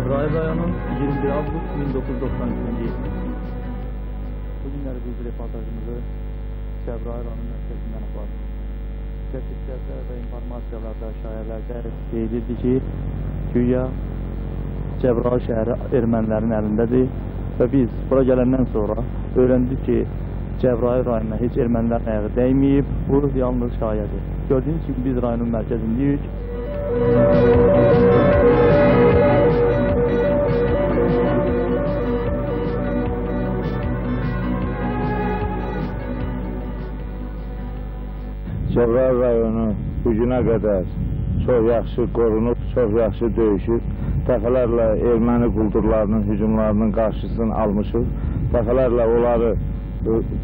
Cəbrayıl rayonu 21 avqust 1993-cü il. Bugünləri biz reportajımızı Cəbrayıl rayonu mərkəzindən apardık. Statistiklərdə və informasiyalarda, şayələrdə deyilirdi ki, güya Cəbrayıl şəhəri ermənilərin əlindədir və biz bura gələndən sonra öyrəndik ki, Cəbrayıl rayonuna heç ermənilərin ayağı dəyməyib, bu yalnız şayədir. Gördüyünüz kimi biz rayonun mərkəzindəyik. Cəbrayıl rayonu bugünə qədər çox yaxşı qorunub, çox yaxşı döyüşüb. Dəfələrlə erməni quldurlarının hücumlarının qarşısını almışıq. Dəfələrlə onları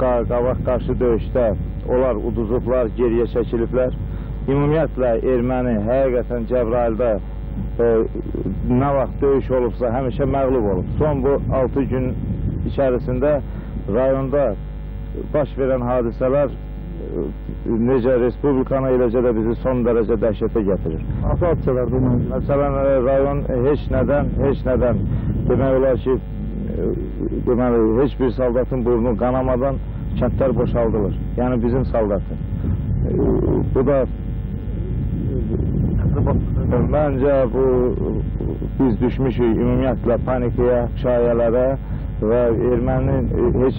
qabaq qarşı döyüşdə onlar uduzublar, geriyə çəkiliblər. Ümumiyyətlə erməni həqiqətən Cəbrayılda nə vaxt döyüş olubsa həmişə məğlub olub. Son bu 6 gün içərisində rayonda baş verən hadisələr necə Respublikanı, eləcə də bizi son dərəcə dəhşətə gətirir. Hansı hadisələrdir? Məsələn, rayon heç nədən demək olar ki, heç bir saldatın burnu qanamadan kəndlər boşaldılır. Yəni bizim saldatın. Bu da məncə biz düşmüşük ümumiyyətlə panikaya, şayələrə və erməninin heç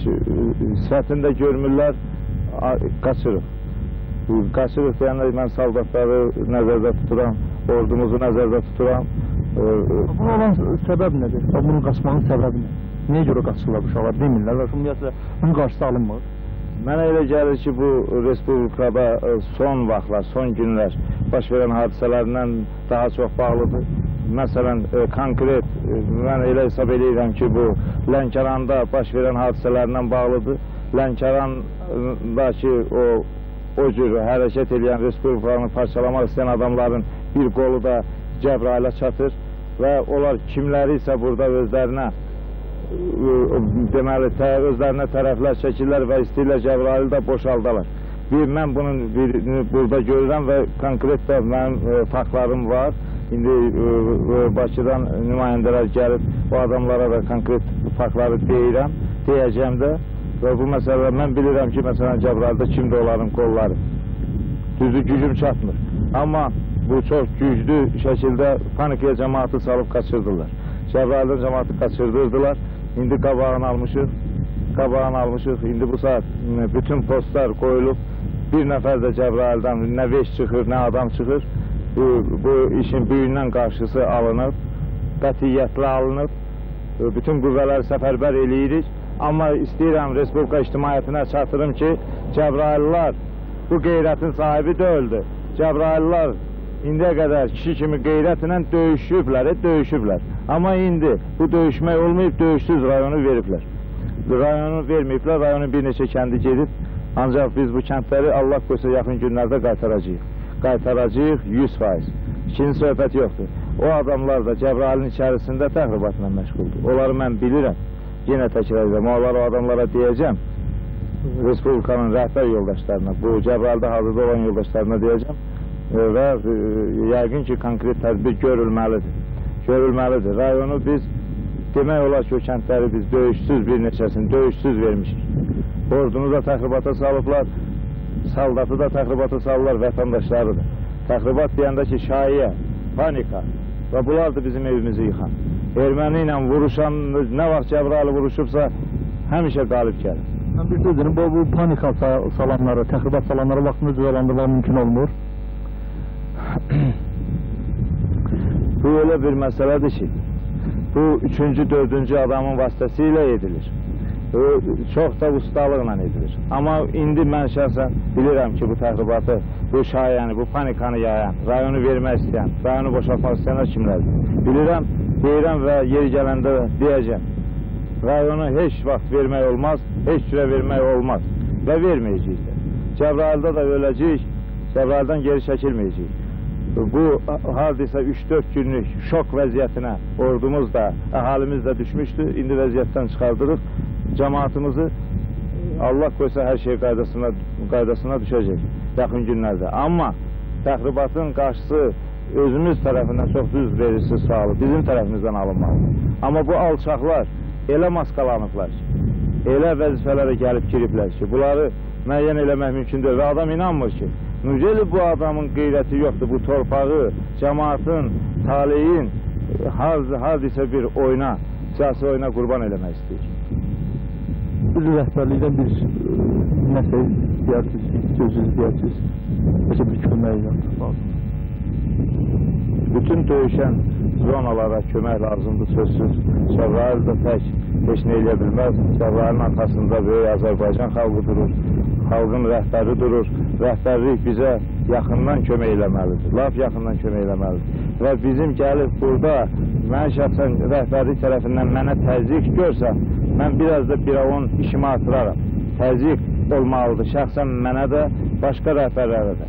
sifətində görmürlər, qaçırıq. Qaçırıq deyəndə mən saldatları nəzərdə tuturam, ordumuzu nəzərdə tuturam. Buna olan səbəb nədir? Bunun qaçmağın səbəbi nədir? Niyə görə qaçırlar uşaqlar? Demirlər və ümumiyyətlə bunun qarşısı alınmır. Mənə elə gəlir ki, bu Respublikada son vaxtlar, son günlər baş verən hadisələrindən daha çox bağlıdır. Məsələn, konkret, mən elə hesab edirəm ki, bu Lənkəranda baş verən hadisələrindən bağlıdır. Lənkərandakı o cür hərəkət edən Respublikanı parçalamaq istəyən adamların bir qolu da Cəbrayıla çatır və onlar kimləri isə burada özlərinə deməli, özlərinə tərəflər çəkirlər və istəyirlər Cəbrayılı da boşaldalar. Mən bunun burada görürəm və konkret də mənim faktlarım var. İndi Bakıdan nümayəndələr gəlib, bu adamlara da konkret faktları deyəcəm də. Və bu məsələdə mən bilirəm ki, məsələn, Cəbrayılda kimdir onların qolları. Düzdür, gücüm çatmır. Amma bu çox güclü şəkildə panikaya cəmaatı salıb qaçırdılar. Cəbrayıldan cəmaatı qaçırdırdılar. İndi qabağını almışıq. İndi bu saat bütün postlar qoyulub. Bir nəfər də Cəbrayıldan nə veş çıxır, nə adam çıxır. Bu işin büyündən qarşısı alınıb, qətiyyətlə alınıb. Bütün qüvvələri səfərbər eləyirik. Amma istəyirəm Respublika ictimaiyyətinə çatırım ki, Cəbrayılılar bu qeyrətin sahibi deyildi. Cəbrayılılar indiyə qədər kişi kimi qeyrətlə döyüşüblər. Amma indi bu döyüşmək olmayıb, döyüşsüz rayonu veriblər. Rayonu verməyiblər, rayonun bir neçə kəndi gedib. Ancaq biz bu kəndləri Allah qoysa yaxın günlərdə qaytaracağıq. Qaytaracağıq 100%. İkinci söhbət yoxdur. O adamlar da Cəbrayılın içərisində təxribatla məşğuldur. Onları mən bilirəm. Yenə təkrar edirəm, o adamlara deyəcəm, Respublikanın rəhbər yoldaşlarına, bu Cəbrayılda hazırda olan yoldaşlarına deyəcəm və yəqin ki, konkret tədbir görülməlidir. Rayonu biz, demək olar ki, o kəndləri biz döyüşsüz bir neçəsini, döyüşsüz vermişik. Ordunu da təxribata salıblar, saldatı da təxribata salıblar, vətəndaşları da. Təxribat deyəndə ki, şaiyə, panika və bunlardır bizim evimizi yıxan. Erməni ilə vuruşan, nə vaxt Cəbrayılı vuruşubsa, həmişə qalib gəlir. Bir sözünün, bu panika salanları, təxribat salanları vaxtında cüzalandırmaq mümkün olmur. Bu elə bir məsələdir ki, bu 3-cü, 4-cü adamın vasitəsilə edilir. Çox da ustalıqla edilir. Amma indi mən şəxsən bilirəm ki, bu təxribatı, bu şayəni, bu panikanı yayan, rayonu vermək istəyən, rayonu boşaltmaq istəyənlər kimlərdir? Bilirəm, deyirəm və yeri gələndə deyəcəm. Rayonu heç vaxt vermək olmaz, heç cürə vermək olmaz və verməyəcəyik də. Cəbrayılda da öləcəyik, Cəbrayıldan geri çəkilməyəcəyik. Bu hadisə 3-4 günlük şok vəziyyətinə ordumuz da, əhalimiz də düşmüşdü. İndi vəziyyətdən çıxardırıq. Cəmaatımızı Allah qoysa hər şey qaydasına düşəcək yaxın günlərdə. Amma təxribatın qarşısı özümüz tərəfindən çox düz verisiz sağlıq, bizim tərəfimizdən alınmalıdır. Amma bu alçaqlar elə maskalanıblar ki, elə vəzifələrə gəlib giriblər ki, bunları müəyyən eləmək mümkün deyil və adam inanmır ki, necə bu adamın qeyrəti yoxdur, bu torpağı, cəmaatın, taleyin hardisa bir oyuna, siyasi oyuna qurban eləmək istəyir. Siz rəhbərlikdən bir nəsə istəyirsiniz, söz istəyirsiniz, necə bir kömək lazım? Bütün döyüşən zonalara kömək lazımdır, sözsüz. Cəbrayıl da tək heç nə eləyə bilməz. Cəbrayılın arxasında böyük Azərbaycan xalqı durur, xalqın rəhbəri durur. Rəhbərlik bizə yaxından kömək eləməlidir, laf yaxından kömək eləməlidir. Və bizim gəlib burada, mən şəxsən rəhbərlik tərəfindən mənə təzyiq görsəm, mən biraz da bir on işimi artıraram. Təzyiq olmalıdır şəxsən mənə də, başqa rəhbərlərə də.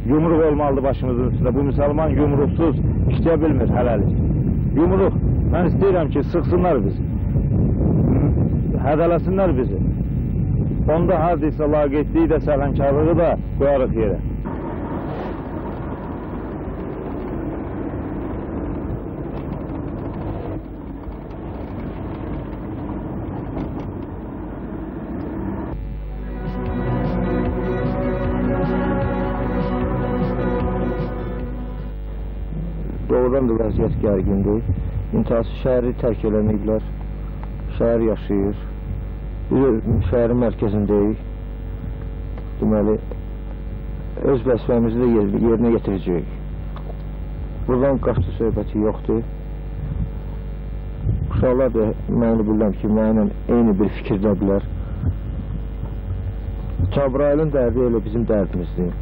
Yumruq olmalıdır başımızın üstündə. Bu müsəlman yumruqsuz işləyə bilmir hələlik. Yumruq, mən istəyirəm ki, sıxsınlar bizi, hədələsinlər bizi. Onda hardaysa laqeydliyi də, səhlənkarlığı da qoyarıq yerə. Doğrudan da vəziyyət gərgindir. İntihası şəhəri tərk eləməklər, şəhər yaşayır. Biz şəhərin mərkəzindəyik. Deməli, öz vəzifəmizi də yerinə getirəcəyik. Buradan qaçdı söhbəti yoxdur. Uşaqlar da mən bilirəm ki, mənimlə eyni bir fikirdədirlər. Cəbrayılın dərdi elə bizim dərdimizdir.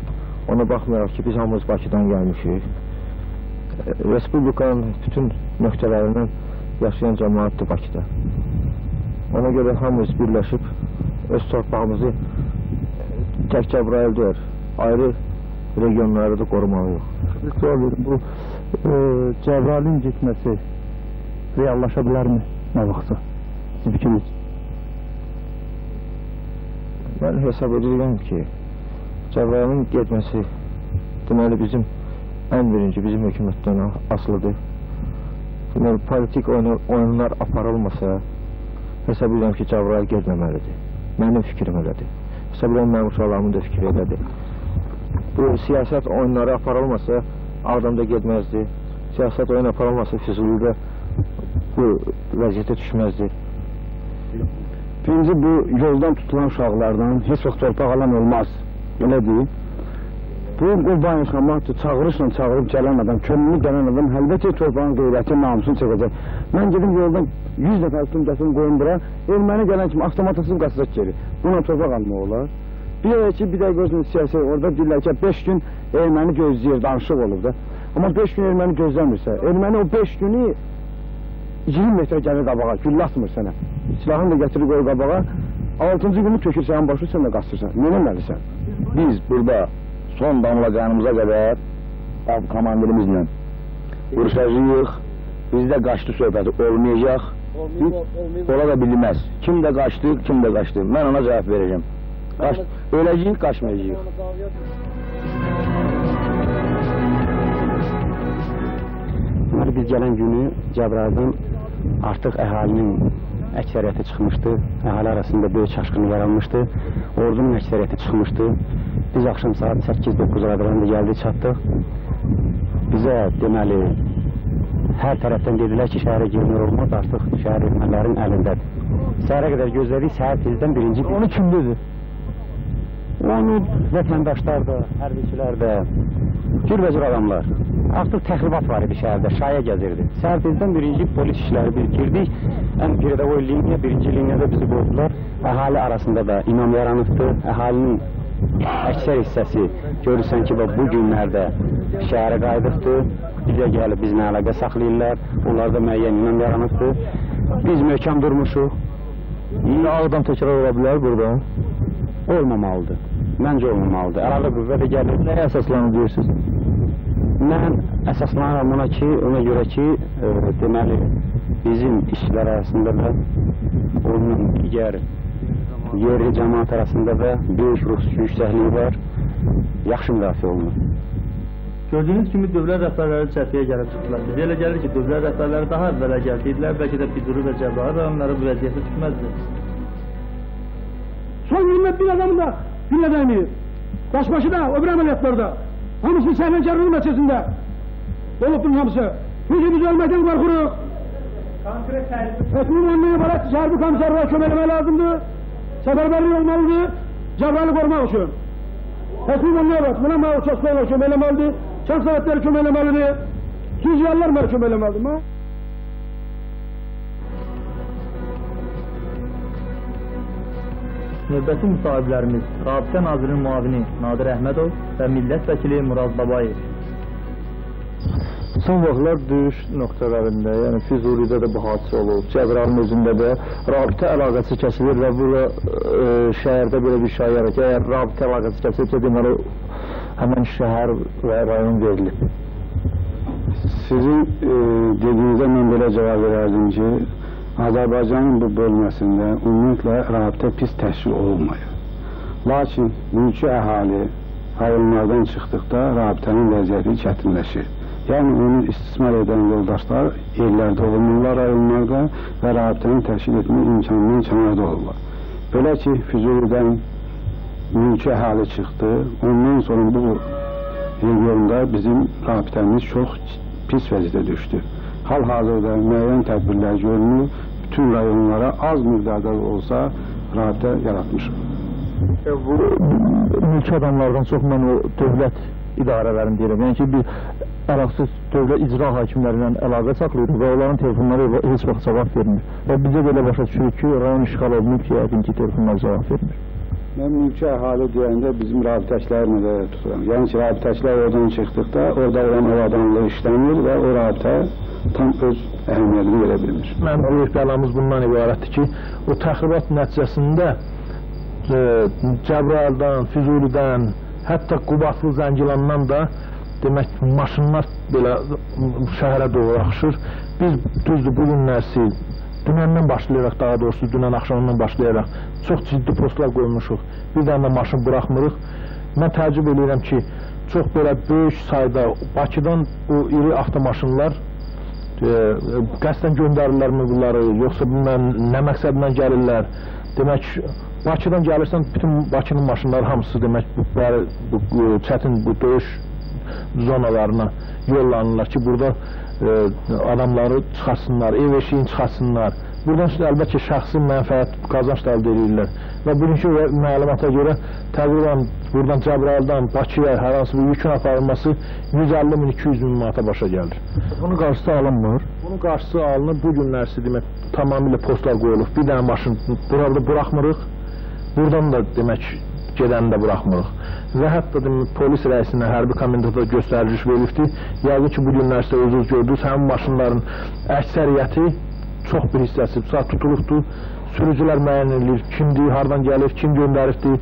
Ona baxmayaraq ki, biz hamımız Bakıdan gəlmişik. Respublikanın bütün nöqtələrindən yaşayan cəmaatdır Bakıda. Ona görə hamımız birləşib öz torpağımızı tək Cəbrayıl deyil, ayrı regionları da qorumalıyıq. Bu Cəbrayılın getməsi reallaşa bilərmi nə vaxtsa? Siz fikriniz? Mən hesab edirəm ki, Cəbrayılın getməsi deməli bizim ən birinci bizim hökumətdən asılıdır. Deməli, politik oyunlar aparılmasa, hesab edirəm ki, Cəbrayıl getməməlidir. Mənim fikrim elədir. Hesab edirəm, mənim uşaqlarımın da fikri elədir. Bu siyasət oyunları aparılmasa, Ağdamda getməzdi. Siyasət oyun aparılmasa, Füzulidə bu vəziyyətə düşməzdi. Birinci, bu yoldan tutulan uşaqlardan heç vaxt torpaq alan olmaz. Elə deyil. Bu qurban yaşamaq çağırışla çağırıb gələn adam, könüllü gələn adam əlbəttə torpağın qeyrəti, namusunu çəkəcək. Mən gedim yoldan 100 dəfə üstüm gətirim qoyun bura, erməni gələn kimi avtomatasını qaçacaq geri. Buna torpaq almaq olar. Bir ki, bir də gözünün siyasi orada deyirlər ki, 5 gün erməni gözləyir, danışıq olur da. Amma 5 gün erməni gözləmirsə, erməni o 5 günü 20 metrə gəlir qabağa, güllə atmır sənə. Silahını da gətirir qoy qabağa, 6-cı günü tökür sənin başı, sən də qaçırsan. Nə eləməlisən? Biz burada son damla qanımıza qədər komandirimizlə vuruşacağıq, bizdə qaçdı söhbəti olmayacaq, ola da bilməz. Kim də qaçdı, kim də qaçdı. Mən ona cavab verəcəm. Öləcəyik, qaçmayacağıq. Biz gələn günü Cəbrayıldan artıq əhalinin əksəriyyəti çıxmışdı, əhali arasında böyük çaşqını yaranmışdı, ordunun əksəriyyəti çıxmışdı. Biz axşam saat 8-9 aralarında gəldik, çatdıq. Bizə deməli, hər tərəfdən dedilər ki, şəhərə girmək olmaz, artıq şəhər ermənilərin əlindədir. Səhərə qədər gözlədik, səhər tezdən birinci... Onu kim dedi? Onu vətəndaşlar da, hərbiçilər də, cürbəcür adamlar. Artıq təxribat var idi şəhərdə, şaya gəzirdi. Səhər tezdən birinci polis işləri biz girdik. Ən peredovoy liniya, birinci liniyada bizi qoydular. Əhali arasında da inam yaranıbdır. Əhalinin əksər hissəsi görürsən ki, bu günlərdə şəhərə qayıdıbdır. Bizə gəlib bizlə əlaqə saxlayırlar. Onlarda müəyyən inam yaranıbdır. Biz möhkəm durmuşuq. İndi Ağdam təkrar ola bilər burada? Olmamalıdır. Məncə olmamalıdır. Əlavə qüvvə də gəlir. Nəyə əsaslanır deyirsiniz? Mən əsaslanıram ona görə ki, deməli, bizim işçilər arasında da, onun digər yerli cəmaat arasında da böyük ruh yüksəkliyi var, yaxşı müdafiə olunur. Gördüyünüz kimi dövlət rəhbərləri cəbhəyə gəlib çıxdılar. Bizə elə gəlir ki, dövlət rəhbərləri daha əvvələ gəldiydilər, bəlkə də Füzuli və Cəbrayıl rayonları bu vəziyyətə düşməzdi. Son 21 adamın da gülle dayanıyor. Başbaşı da, öbür ameliyatlarda. Hamısı Səhlənkərli məçəsində. Olub bunun hamısı. Çünki biz ölməkdən qorxuruq. Etmin önünə ibarət hərbi komisarlara köməkləmək lazımdır. Səfərbərlik olmalıdır. Cəbrayılı qorumaq üçün. Etmin önünə ibarət. Buna mağ uçaslarla köməkləməlidir. Çan saatləri köməkləməlidir. Tüziyarlar məni köməkləməlidir. Növbəti müsahiblərimiz Rabitə Nazirinin müavini Nadir Əhmədov və millət vəkili Muraz Babayev. Son vaxtlar döyüş nöqtələrində, yəni Füzulidə də bu hadisə olub, Cəbrayılın özündə də rabitə əlaqəsi kəsilir və burada şəhərdə belə bir şey yarar ki, əgər rabitə əlaqəsi kəsilirsə, deməli həmən şəhər və rayon verilib. Sizin dediyinizə mən belə cavab verərdim ki, Azərbaycanın bu bölməsində ümumiyyətlə rabitə pis təşkil olunmayıb. Lakin mülki əhali rayonlardan çıxdıqda rabitənin vəziyyəti çətinləşir. Yəni onu istismar edən yoldaşlar yerlərdə olurlar rayonlarda və rabitəni təşkil etmək imkanından kənarda olurlar. Belə ki, Füzulidən mülki əhali çıxdı, ondan sonra bu regionda bizim rabitəmiz çox pis vəziyyətə düşdü. Hal-hazırda müəyyən tədbirlər görünür, bütün rayonlara az miqdarda olsa rabitə yaratmışıq. Bu mülki adamlardan çox mən o dövlət idarələrini deyirəm. Yəni ki, bir əlaqsız dövlət icra hakimlərindən əlaqə saxlayırıq və onların telefonları heç vaxt cavab vermir. Və bizə belə başa düşürük ki, rayon işğal olunub ki, yəqin ki, telefonlar cavab vermir. Mən mülki əhali deyəndə bizim rabitəçiləri nəzərdə tuturam. Yəni ki, rabitəçilər oradan çıxdıqda, orada olan o adamlığı işləmir və o rabitə tam öz əhəmiyyətini verə bilmir. Mən böyük bəlamız bundan ibarətdir ki, o təxribat nəticəsində Cəbrayıldan, Füzulidən, hətta Qubadlı, Zəngilandan da demək maşınlar belə şəhərə doğru axışır. Biz düzdür bu günlərsi dünəndən başlayaraq, daha doğrusu dünən axşamından başlayaraq çox ciddi postlar qoymuşuq. Bir dənə də maşın buraxmırıq. Mən təəccüb edirəm ki, çox belə böyük sayda Bakıdan bu iri avtomaşınlar qəsdən göndərirlər mi bunları, yoxsa nə məqsədlə gəlirlər. Demək, Bakıdan gəlirsən, bütün Bakının maşınları hamısı demək, bu çətin bu döyüş zonalarına yollanırlar ki, burada adamları çıxarsınlar, ev eşiğini çıxarsınlar. Buradan əlbəttə şəxsi mənfəət qazanc da əldə edirlər. Və bugünkü məlumata görə təqribən buradan Cəbrayıldan Bakıya hər hansı bir yükün aparılması 150.000-200.000 manata başa gəlir. Bunun qarşısı alınmır. Bunun qarşısı alınır. Bu günlərsi demək tamamilə postlar qoyulub. Bir dənə maşın burada buraxmırıq. Buradan da demək gedəni də buraxmırıq. Və hətta demək, polis rəisinə, hərbi komendanta göstəriş verilibdir. Yəqin ki, bu günlərsə özünüz gördünüz, həmin maşınların əksəriyyəti çox bir hissəsi tutulubdur. Sürücülər müəyyən edilir, kimdir, hardan gəlir, kim göndəribdir.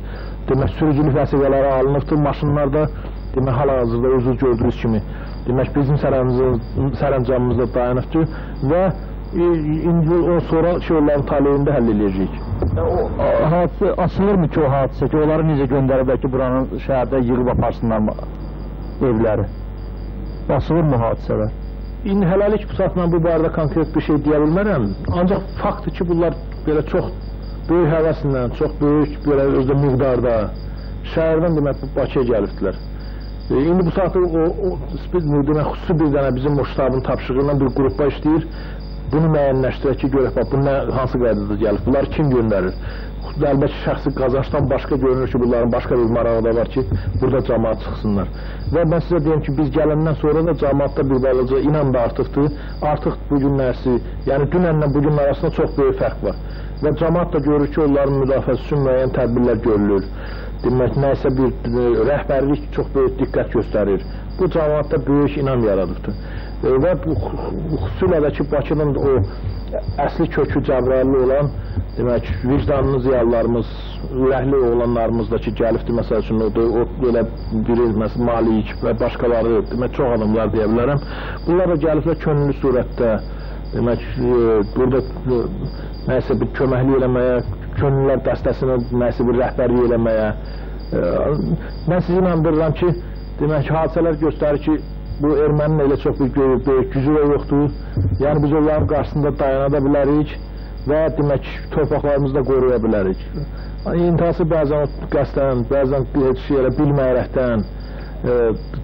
Demək, sürücülük vəsiqələri alınıbdır. Maşınlar da demək, hal-hazırda özünüz gördüyünüz kimi demək, bizim sərəncamımızda dayanıbdır və indi o sonra onların taleyində həll edəcəyik. O hadisə açılırmı ki, o hadisə ki, onları necə göndəriblər ki, buranın şəhərdə yığıb aparsınlar evləri? Açılırmı hadisələr? İndi hələlik bu saat mən bu barədə konkret bir şey deyə bilmərəm. Ancaq faktdır ki, bunlar belə çox böyük həvəslə, çox böyük belə özdə miqdarda şəhərdən demək Bakıya gəlibdilər. İndi bu saat demək, xüsusi bir dənə bizim o ştabın tapşırığı ilə bir qrupla işləyir. Bunu müəyyənləşdirək ki, görək, bu hansı qaydada gəlib, bunları kim göndərir? Əlbəttə şəxsi qazançdan başqa görünür ki, bunların başqa bir marağı da var ki, burada cəmaat çıxsınlar. Və mən sizə deyim ki, biz gələndən sonra da cəmaatda bir balaca inam da artıqdır. Artıq bu günlərsi, yəni dünənlə bugün arasında çox böyük fərq var. Və cəmaat da görür ki, onların müdafiəsi üçün müəyyən tədbirlər görülür. Demək, nəysə bir rəhbərlik çox böyük diqqət göstərir. Bu cəmaatda böyük inam yaradıbdır. Və xüsusilə də ki, Bakının o əsli kökü Cəbrayıllı olan demək, vicdanlı ziyalılarımız, ürəkli oğlanlarımız da ki, gəlibdir, məsəl üçün, o belə biri, məsələn, Malik və başqaları, demək, çox adamlar deyə bilərəm. Bunlar da gəliblər könüllü surətdə, demək, burada nəysə bir köməklik eləməyə, könüllülər dəstəsinə nəysə bir rəhbərlik eləməyə. Mən sizi inandırıram ki, Demək ki, hadisələr göstərir ki, bu erməninin elə çox böyük gücü də yoxdur. Yəni biz onların qarşısında dayana da bilərik və demək torpaqlarımızı da qoruya bilərik. İntihası bəzən qəsdən, bəzən heç şey elə bilməyərəkdən,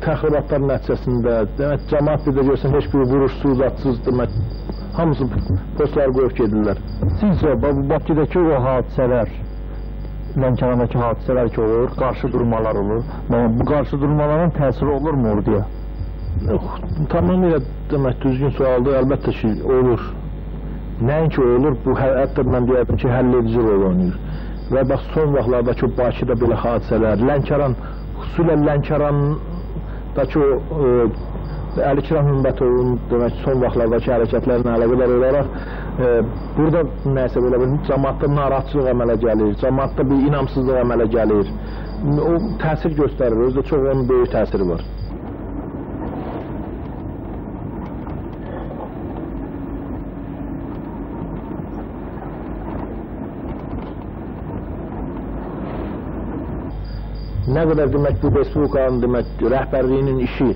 təxribatlar nəticəsində, demək, cəmaat bir də görsən, heç bir vuruşsuz, atsız, demək, hamısı postları qoyub gedirlər. Sizcə, bu Bakıdakı o hadisələr, Lənkərandakı hadisələr ki olur, qarşı durmalar olur. Bu qarşı durmaların təsiri olurmu orduya? Tamamilə, demək, düzgün sualdır, əlbəttə ki, olur. Nəinki olur, bu hətta mən deyərdim ki, həll edici rol oynayır. Və bax, son vaxtlardakı Bakıda belə hadisələr, Lənkəran, xüsusilə Lənkərandakı o Əlikram Hümbətovun demək, son vaxtlardakı hərəkətlərlə əlaqədar olaraq burada nəsə belə bir cəmaatda narahatçılıq əmələ gəlir, cəmaatda bir inamsızlıq əmələ gəlir. O təsir göstərir, özdə çox onun böyük təsiri var. Nə qədər demək bu Respublikanın demək rəhbərliyinin işi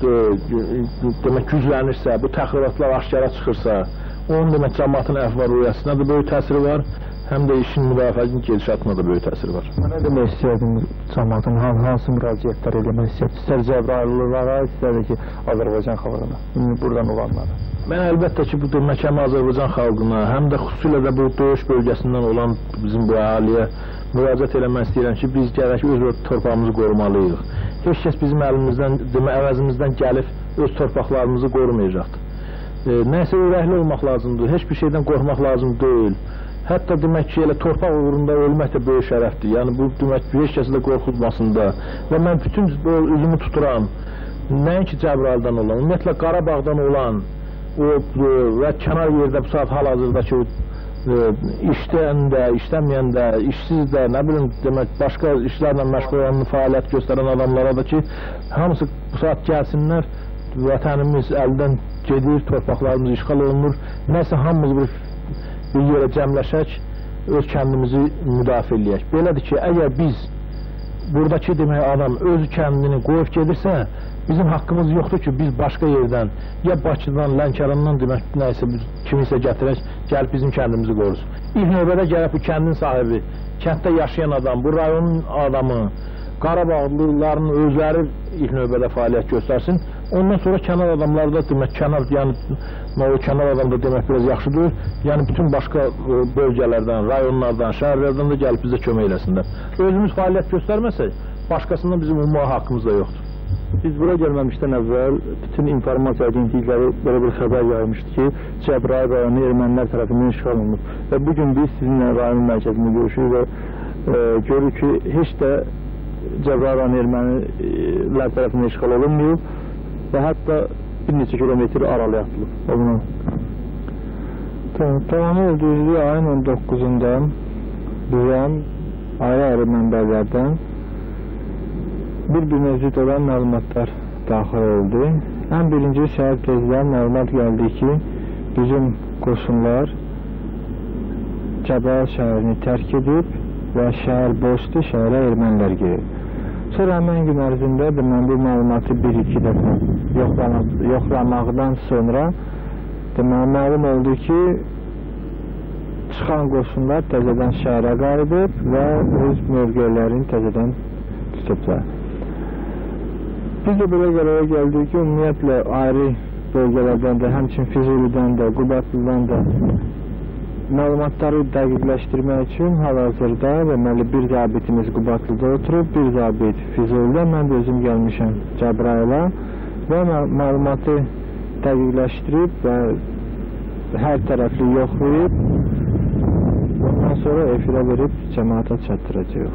demək güclənirsə, bu təxribatlar aşkara çıxırsa, onun demək cəmaatın əhval-ruhiyyəsinə də böyük təsiri var, həm də işin müdafiəsinin gedişatına da böyük təsiri var. Nə demək istəyirdim cəmaatın hansı müraciətlər eləmək istəyirdim? İstər Cəbrayıllılara, istər ki, Azərbaycan xalqına, buradan olanlara. Mən əlbəttə ki, bu demək həm Azərbaycan xalqına, həm də xüsusilə də bu döyüş bölgəsindən olan bizim bu əhaliyə müraciət eləmək istəyirəm ki, biz gərək öz torpağımızı qorumalıyıq. Heç kəs bizim əlimizdən, əvəzimizdən gəlib öz torpaqlarımızı qorumayacaqdır. Nəsə ürəkli olmaq lazımdır, heç bir şeydən qorxmaq lazım deyil. Hətta demək ki, elə torpaq uğrunda ölmək də böyük şərəfdir. Yəni bu demək ki, heç kəsi də qorxutmasın da. Və mən bütün üzümü tuturam, nəinki Cəbrayıldan olan, ümumiyyətlə Qarabağdan olan və kənar yerdə bu saat hal-hazırdakı işləyən də, işləməyən də, işsiz də, nə bilim, demək, başqa işlərlə məşğul olan, fəaliyyət göstərən adamlara da ki, hamısı bu saat gəlsinlər, vətənimiz əldən gedir, torpaqlarımız işğal olunur, nəsə hamımız bir yerə cəmləşək, öz kəndimizi müdafiə eləyək. Belədir ki, əgər biz, buradakı demək adam öz kəndini qoyub gedirsə, bizim haqqımız yoxdur ki, biz başqa yerdən, ya Bakıdan, Lənkərandan demək, nəysə kimisə gətirək, gəlib bizim kəndimizi qorusun. İlk növbədə gəlib bu kəndin sahibi, kənddə yaşayan adam, bu rayonun adamı, Qarabağlıların özləri ilk növbədə fəaliyyət göstərsin. Ondan sonra kənar adamlar da demək, o kənar adam da demək biraz yaxşıdır. Yəni bütün başqa bölgələrdən, rayonlardan, şəhərlərdən də gəlib bizə kömək eləsinlər. Özümüz fəaliyyət göstərməsək, başqasından bizim ummağa haqqımız da yoxdur. Biz bura gəlməmişdən əvvəl bütün informasiya agentlikləri belə bir xəbər yaymışdı ki, Cəbrayıl rayonu ermənilər tərəfindən işğal olunur. Və bugün biz sizinlə rayonun mərkəzində görüşürük və görürük ki, heç də Cəbrayıl rayonu ermənilər tərəfindən işğal olunmuyor və hətta bir neçə kilometr aralı atılıb. Tamamı öldürüldüyü ayın 19-unda bizəm ayrı-ayrı mənbələrdən bir mövcud olan məlumatlar daxil oldu. Ən birinci şəhər tezdən məlumat gəldi ki, bizim qoşunlar Cəbrayıl şəhərini tərk edib və şəhər boşdur, şəhərə ermənilər girir. Sonra həmən gün ərzində mən bu məlumatı bir-iki dəfə yoxlamaqdan sonra məlum oldu ki, çıxan qoşunlar təzədən şəhərə qayıdıb və öz mövqelərini təzədən tutublar. Biz də belə qərara gəldik ki, ümumiyyətlə ayrı bölgələrdən də, həmçin Füzulidən də, Qubadlıdan da məlumatları dəqiqləşdirmək üçün hal-hazırda deməli bir zabitimiz Qubadlıda oturub, bir zabit Füzulidə, mən də özüm gəlmişəm Cəbrayıla və məlumatı dəqiqləşdirib və hər tərəfli yoxlayıb ondan sonra efirə verib cəmaata çatdıracaq.